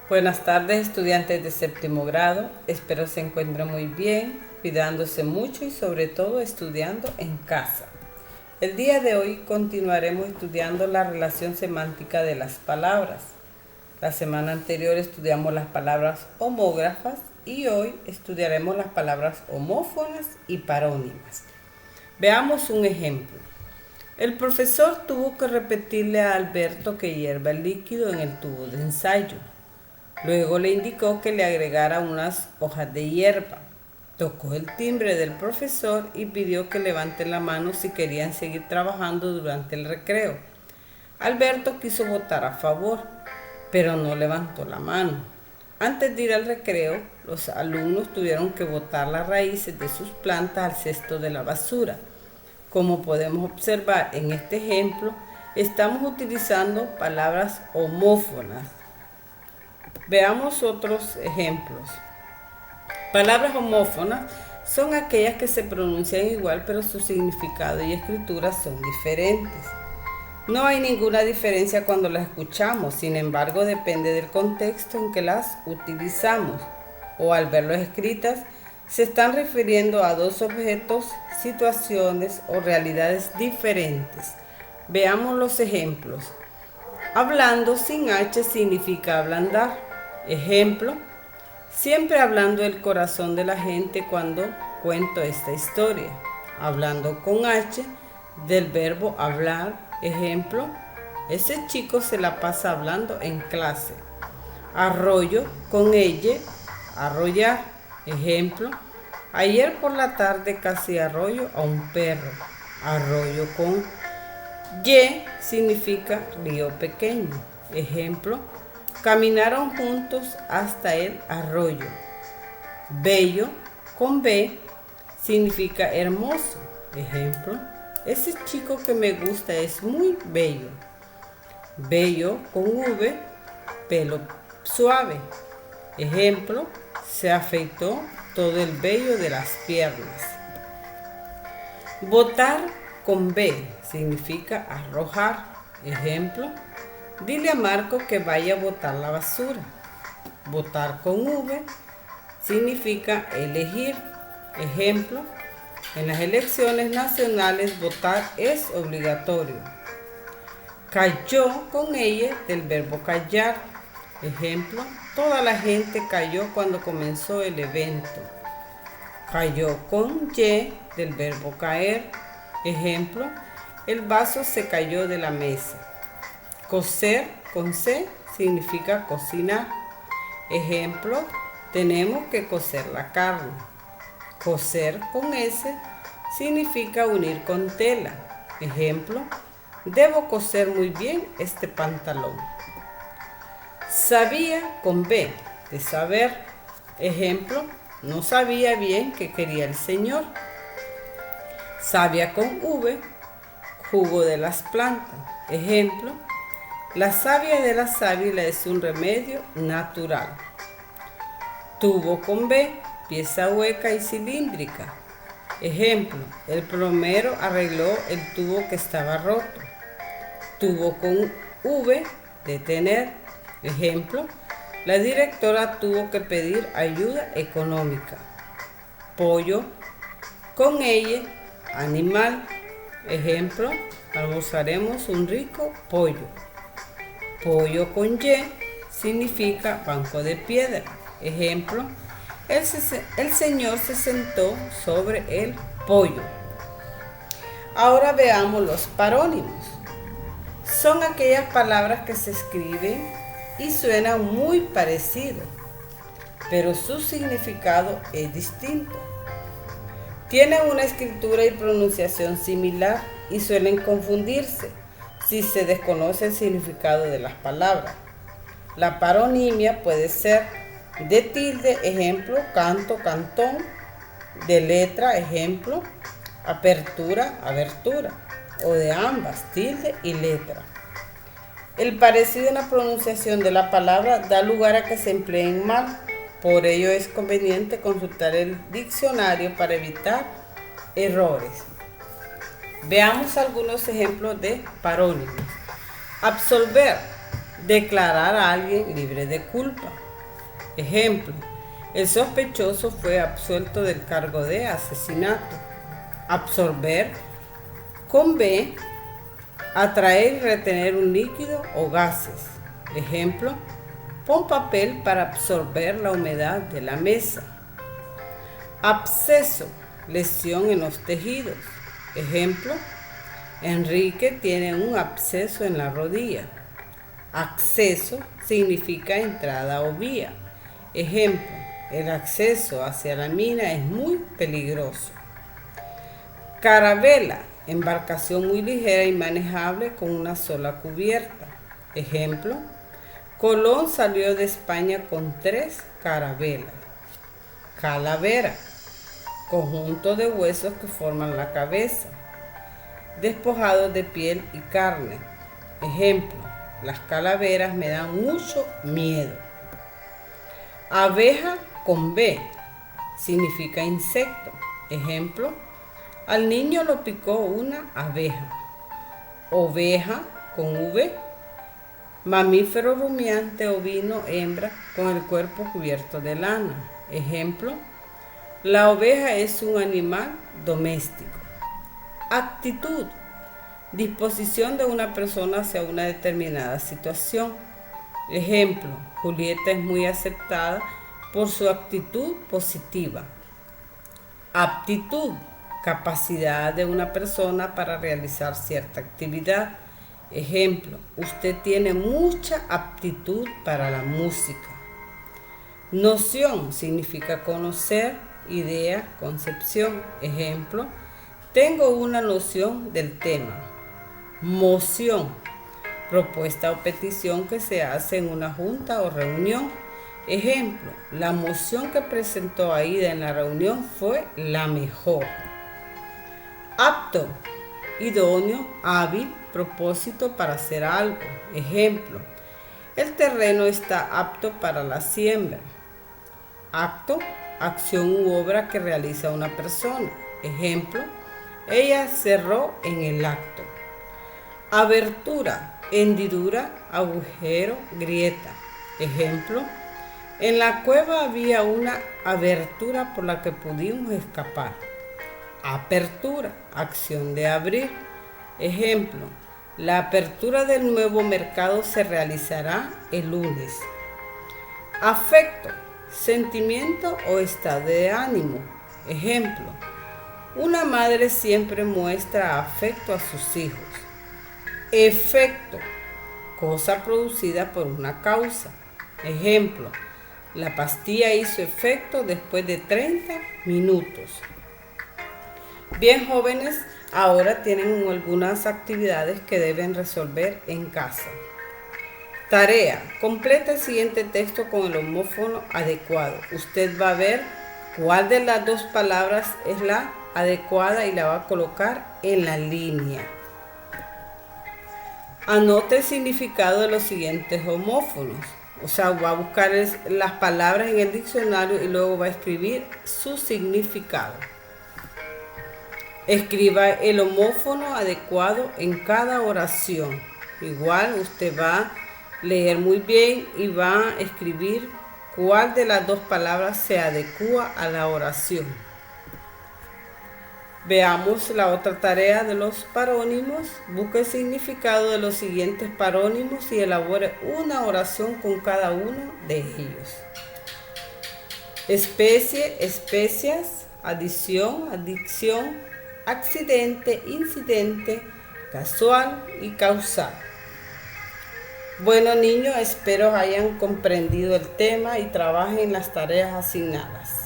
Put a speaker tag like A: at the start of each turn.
A: Buenas tardes, estudiantes de séptimo grado. Espero se encuentren muy bien, cuidándose mucho y sobre todo estudiando en casa. El día de hoy continuaremos estudiando la relación semántica de las palabras. La semana anterior estudiamos las palabras homógrafas y hoy estudiaremos las palabras homófonas y parónimas. Veamos un ejemplo. El profesor tuvo que repetirle a Alberto que hierva el líquido en el tubo de ensayo. Luego le indicó que le agregara unas hojas de hierba. Tocó el timbre del profesor y pidió que levanten la mano si querían seguir trabajando durante el recreo. Alberto quiso votar a favor, pero no levantó la mano. Antes de ir al recreo, los alumnos tuvieron que botar las raíces de sus plantas al cesto de la basura. Como podemos observar en este ejemplo, estamos utilizando palabras homófonas. Veamos otros ejemplos. Palabras homófonas son aquellas que se pronuncian igual, pero su significado y escritura son diferentes. No hay ninguna diferencia cuando las escuchamos, sin embargo, depende del contexto en que las utilizamos o al verlas escritas, se están refiriendo a dos objetos, situaciones o realidades diferentes. Veamos los ejemplos. Hablando sin H significa ablandar. Ejemplo, siempre hablando del corazón de la gente cuando cuento esta historia. Hablando con H, del verbo hablar. Ejemplo, ese chico se la pasa hablando en clase. Arroyo con ella, arrollar. Ejemplo, ayer por la tarde casi arroyo a un perro. Arroyo con Y significa río pequeño. Ejemplo, caminaron juntos hasta el arroyo. Bello con B significa hermoso. Ejemplo, ese chico que me gusta es muy bello. Bello con V, pelo suave. Ejemplo, se afeitó todo el vello de las piernas. Botar con B significa arrojar. Ejemplo, dile a Marco que vaya a botar la basura. Votar con V significa elegir. Ejemplo, en las elecciones nacionales votar es obligatorio. Cayó con ella del verbo callar. Ejemplo, toda la gente cayó cuando comenzó el evento. Cayó con Y del verbo caer. Ejemplo, el vaso se cayó de la mesa. Cocer con C significa cocinar. Ejemplo, tenemos que cocer la carne. Coser con S significa unir con tela. Ejemplo, debo coser muy bien este pantalón. Sabía con B, de saber. Ejemplo, no sabía bien qué quería el Señor. Savia con V, jugo de las plantas. Ejemplo, la savia de la sábila es un remedio natural. Tubo con B, pieza hueca y cilíndrica. Ejemplo, el plomero arregló el tubo que estaba roto. Tubo con V, detener. Ejemplo, la directora tuvo que pedir ayuda económica. Pollo con ella, animal. Ejemplo, almorzaremos un rico pollo. Pollo con Y significa banco de piedra. Ejemplo, el señor se sentó sobre el pollo. Ahora veamos los parónimos. Son aquellas palabras que se escriben y suenan muy parecido, pero su significado es distinto. Tienen una escritura y pronunciación similar y suelen confundirse si se desconoce el significado de las palabras. La paronimia puede ser de tilde, ejemplo, canto, cantón, de letra, ejemplo, apertura, abertura, o de ambas, tilde y letra. El parecido en la pronunciación de la palabra da lugar a que se empleen mal, por ello es conveniente consultar el diccionario para evitar errores. Veamos algunos ejemplos de parónimos. Absolver, Declarar a alguien libre de culpa. Ejemplo, el sospechoso fue absuelto del cargo de asesinato. Absorber, con B, atraer y retener un líquido o gases. Ejemplo, pon papel para absorber la humedad de la mesa. Absceso, lesión en los tejidos. Ejemplo, Enrique tiene un absceso en la rodilla. Acceso significa entrada o vía. Ejemplo, el acceso hacia la mina es muy peligroso. Carabela, embarcación muy ligera y manejable con una sola cubierta. Ejemplo, Colón salió de España con 3 carabelas. Calavera, conjunto de huesos que forman la cabeza, despojados de piel y carne. Ejemplo, las calaveras me dan mucho miedo. Abeja con B, significa insecto. Ejemplo, al niño lo picó una abeja. Oveja con V, mamífero rumiante ovino hembra con el cuerpo cubierto de lana. Ejemplo, la oveja es un animal doméstico. Actitud, disposición de una persona hacia una determinada situación. Ejemplo, Julieta es muy aceptada por su actitud positiva. Aptitud, capacidad de una persona para realizar cierta actividad. Ejemplo, usted tiene mucha aptitud para la música. Noción significa conocer, idea, concepción. Ejemplo, tengo una noción del tema. Moción, propuesta o petición que se hace en una junta o reunión. Ejemplo, la moción que presentó Aida en la reunión fue la mejor. Apto, idóneo, hábil, propósito para hacer algo. Ejemplo, el terreno está apto para la siembra. Acto, acción u obra que realiza una persona. Ejemplo, ella cerró en el acto. Abertura, hendidura, agujero, grieta. Ejemplo, en la cueva había una abertura por la que pudimos escapar. Apertura, acción de abrir. Ejemplo, la apertura del nuevo mercado se realizará el lunes. Afecto, sentimiento o estado de ánimo. Ejemplo, una madre siempre muestra afecto a sus hijos. Efecto, cosa producida por una causa. Ejemplo, la pastilla hizo efecto después de 30 minutos. Bien, jóvenes, ahora tienen algunas actividades que deben resolver en casa. Tarea, completa el siguiente texto con el homófono adecuado. Usted va a ver cuál de las 2 palabras es la adecuada y la va a colocar en la línea. Anote el significado de los siguientes homófonos. O sea, va a buscar las palabras en el diccionario y luego va a escribir su significado. Escriba el homófono adecuado en cada oración. Igual usted va a leer muy bien y va a escribir cuál de las 2 palabras se adecua a la oración. Veamos la otra tarea de los parónimos. Busque el significado de los siguientes parónimos y elabore una oración con cada uno de ellos. Especie, especias, adición, adicción, accidente, incidente, casual y causal. Bueno, niños, espero hayan comprendido el tema y trabajen las tareas asignadas.